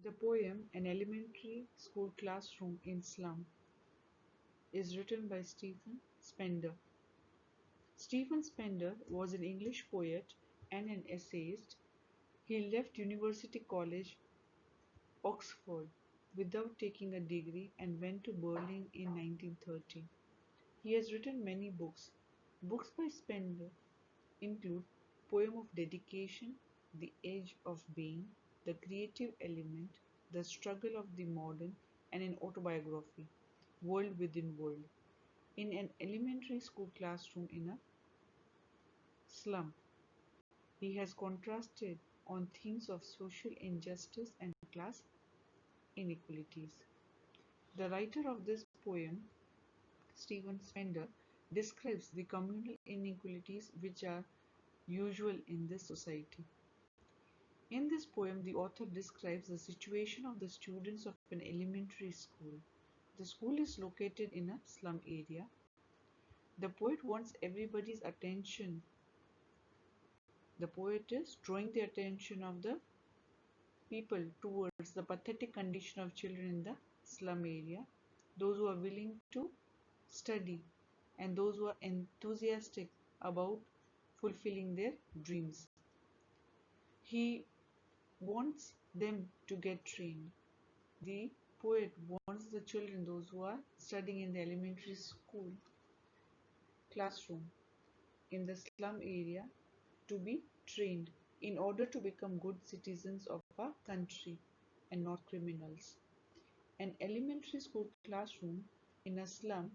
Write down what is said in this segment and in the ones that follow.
The poem An Elementary School Classroom in Slum is written by Stephen Spender. Stephen Spender was an English poet and an essayist. He left University College, Oxford, without taking a degree and went to Berlin in 1930. He has written many books. Books by Spender include Poem of Dedication, The Age of Being, The Creative Element, The Struggle of the Modern, and an autobiography, World Within World. In an elementary school classroom in a slum, he has contrasted on themes of social injustice and class inequalities. The writer of this poem, Stephen Spender, describes the communal inequalities which are usual in this society. In this poem, the author describes the situation of the students of an elementary school. The school is located in a slum area. The poet wants everybody's attention. The poet is drawing the attention of the people towards the pathetic condition of children in the slum area, those who are willing to study and those who are enthusiastic about fulfilling their dreams. He wants them to get trained. The poet wants the children, those who are studying in the elementary school classroom in the slum area, to be trained in order to become good citizens of our country and not criminals. An elementary school classroom in a slum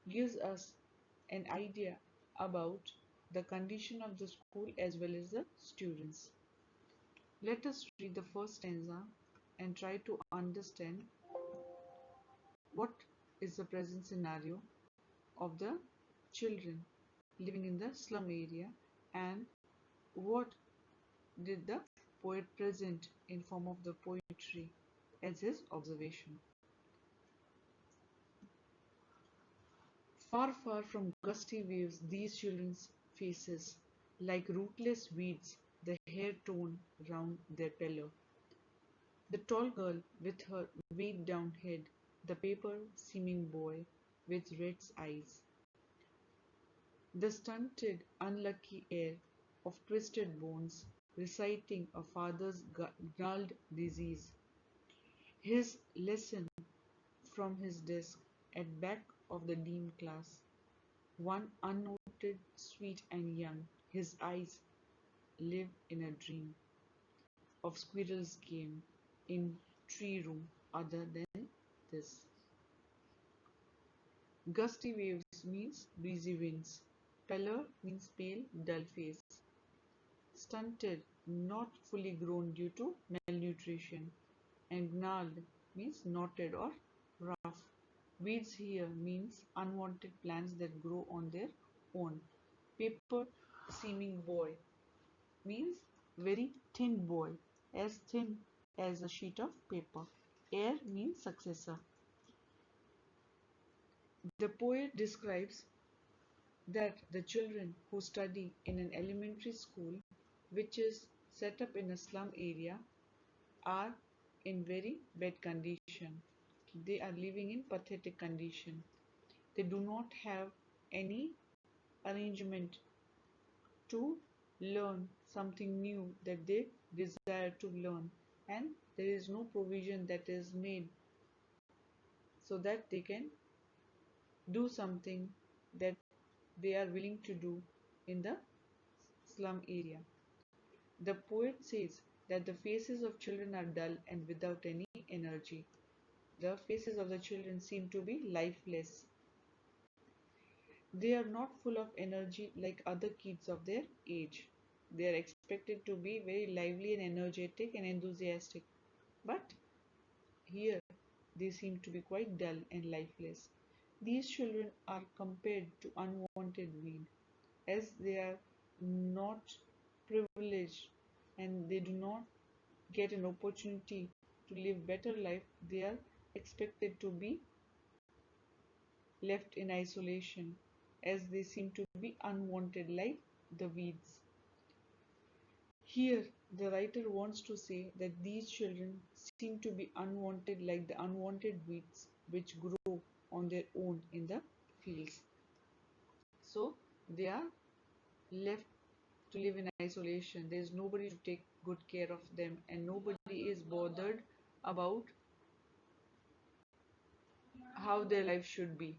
gives us an idea about the condition of the school as well as the students. Let us read the first stanza and try to understand what is the present scenario of the children living in the slum area and what did the poet present in form of the poetry as his observation. Far, far from gusty waves, these children's faces, like rootless weeds, the hair torn round their pillow. The tall girl with her weighed down head, the paper-seeming boy with red eyes. The stunted, unlucky heir of twisted bones, reciting a father's gnarled disease. His lesson from his desk at back of the dean class. One unnoted, sweet and young, his eyes live in a dream of squirrel's game in tree room other than this. Gusty waves means breezy winds. Pallor means pale, dull face. Stunted, not fully grown due to malnutrition. And gnarled means knotted or rough. Weeds here means unwanted plants that grow on their own. Paper seeming boy means very thin boy, as thin as a sheet of paper. Heir means successor. The poet describes that the children who study in an elementary school which is set up in a slum area are in very bad condition. They are living in pathetic condition. They do not have any arrangement to learn something new that they desire to learn, and there is no provision that is made so that they can do something that they are willing to do in the slum area. The poet says that the faces of children are dull and without any energy. The faces of the children seem to be lifeless. They are not full of energy like other kids of their age. They are expected to be very lively and energetic and enthusiastic. But here they seem to be quite dull and lifeless. These children are compared to unwanted weed, as they are not privileged and they do not get an opportunity to live better life. They are expected to be left in isolation, as they seem to be unwanted like the weeds. Here, the writer wants to say that these children seem to be unwanted like the unwanted weeds which grow on their own in the fields. So, they are left to live in isolation. There is nobody to take good care of them, and nobody is bothered about how their life should be.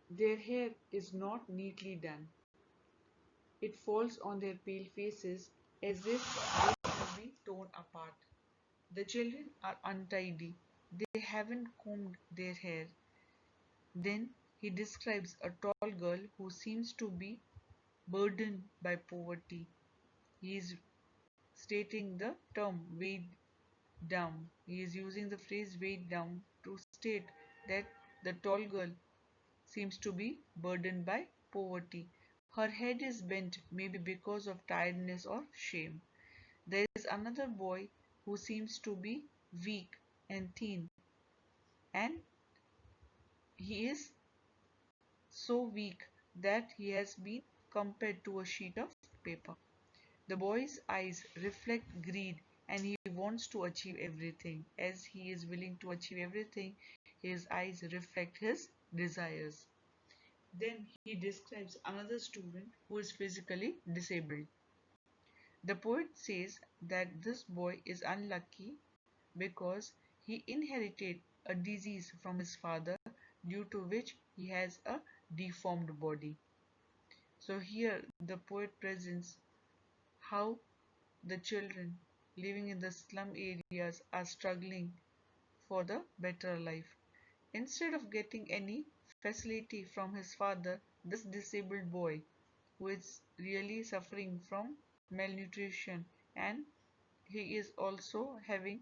Their hair is not neatly done. It falls on their pale faces as if they should be torn apart. The children are untidy. They haven't combed their hair. Then he describes a tall girl who seems to be burdened by poverty. He is stating the term weighed down. He is using the phrase weighed down to state that the tall girl seems to be burdened by poverty. Her head is bent, maybe because of tiredness or shame. There is another boy who seems to be weak and thin, and he is so weak that he has been compared to a sheet of paper. The boy's eyes reflect greed and he wants to achieve everything. As he is willing to achieve everything, his eyes reflect his desires. Then he describes another student who is physically disabled. The poet says that this boy is unlucky because he inherited a disease from his father due to which he has a deformed body. So here the poet presents how the children living in the slum areas are struggling for the better life. Instead of getting any facility from his father, this disabled boy, who is really suffering from malnutrition and he is also having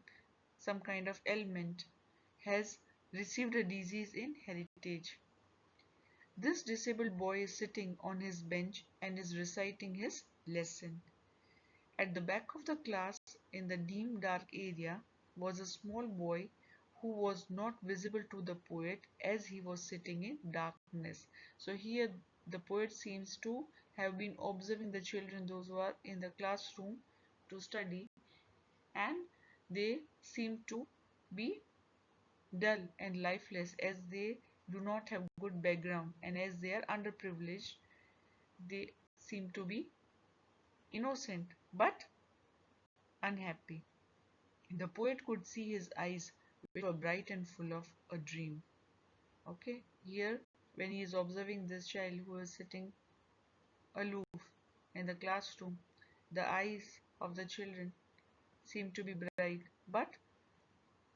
some kind of ailment, has received a disease in heritage. This disabled boy is sitting on his bench and is reciting his lesson. At the back of the class, in the dim dark area, was a small boy who was not visible to the poet as he was sitting in darkness. So here the poet seems to have been observing the children, those who are in the classroom to study, and they seem to be dull and lifeless as they do not have good background, and as they are underprivileged they seem to be innocent but unhappy. The poet could see his eyes, which were bright and full of a dream. Okay, here when he is observing this child who is sitting aloof in the classroom, the eyes of the children seem to be bright, but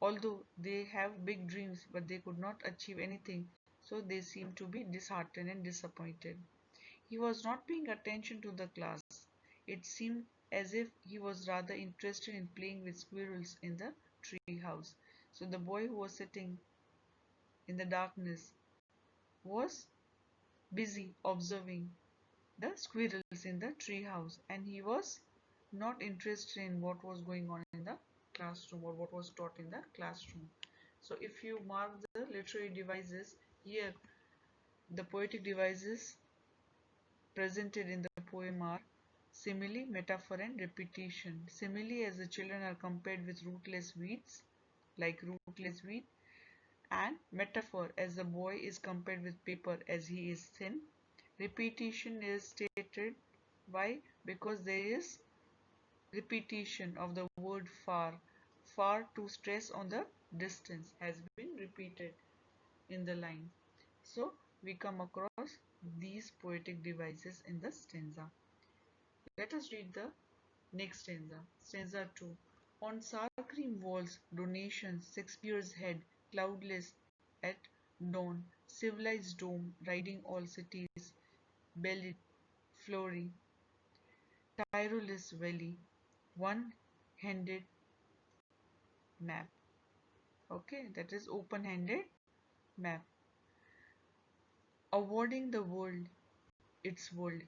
although they have big dreams, but they could not achieve anything, so they seem to be disheartened and disappointed. He was not paying attention to the class. It seemed as if he was rather interested in playing with squirrels in the tree house. So the boy who was sitting in the darkness was busy observing the squirrels in the tree house, and he was not interested in what was going on in the classroom or what was taught in the classroom. So if you mark the literary devices, here the poetic devices presented in the poem are simile, metaphor, and repetition. Simile, as the children are compared with rootless weeds, like rootless wheat, and metaphor, as the boy is compared with paper as he is thin. Repetition is stated why? Because there is repetition of the word far. Far to stress on the distance has been repeated in the line. So we come across these poetic devices in the stanza. Let us read the next stanza. Stanza 2. On sour cream walls, donations, Shakespeare's head, cloudless at dawn, civilized dome, riding all cities, bellied, flory, tireless valley, one-handed map. Okay, that is open-handed map. Awarding the world its world,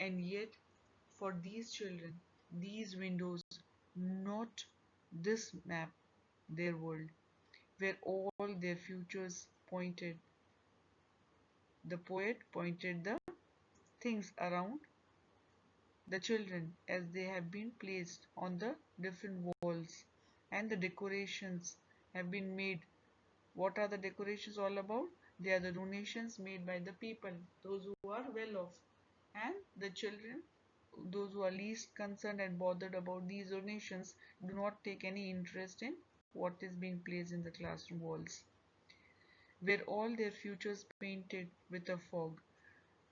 and yet for these children, these windows, not this map, their world, where all their futures pointed. The poet pointed the things around the children as they have been placed on the different walls, and the decorations have been made. What are the decorations all about? They are the donations made by the people, those who are well off, and the children, those who are least concerned and bothered about these donations, do not take any interest in what is being placed in the classroom walls. Were all their futures painted with a fog,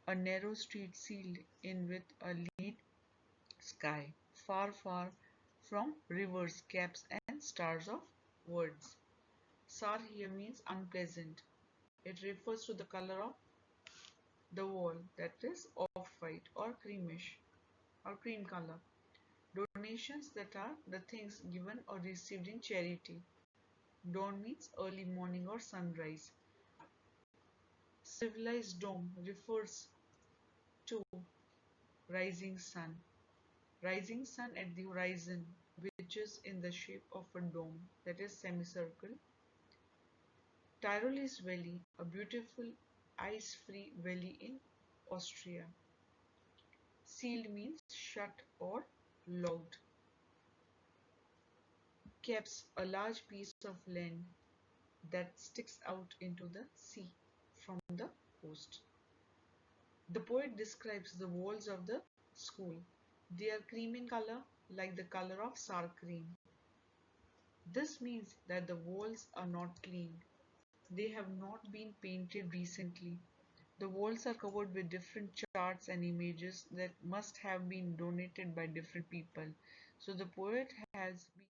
a narrow street sealed in with a lead sky, far, far from rivers, caps, and stars of words. Sar here means unpleasant. It refers to the color of the wall, that is off-white or creamish or cream color. Donations, that are the things given or received in charity. Dawn means early morning or sunrise. Civilized dome refers to rising sun. Rising sun at the horizon, which is in the shape of a dome, that is semicircle. Tyrolese Valley, a beautiful ice-free valley in Austria. Sealed means shut or locked. Caps, a large piece of land that sticks out into the sea from the coast. The poet describes the walls of the school. They are cream in color, like the color of sour cream. This means that the walls are not clean. They have not been painted recently. The walls are covered with different charts and images that must have been donated by different people. So the poet has been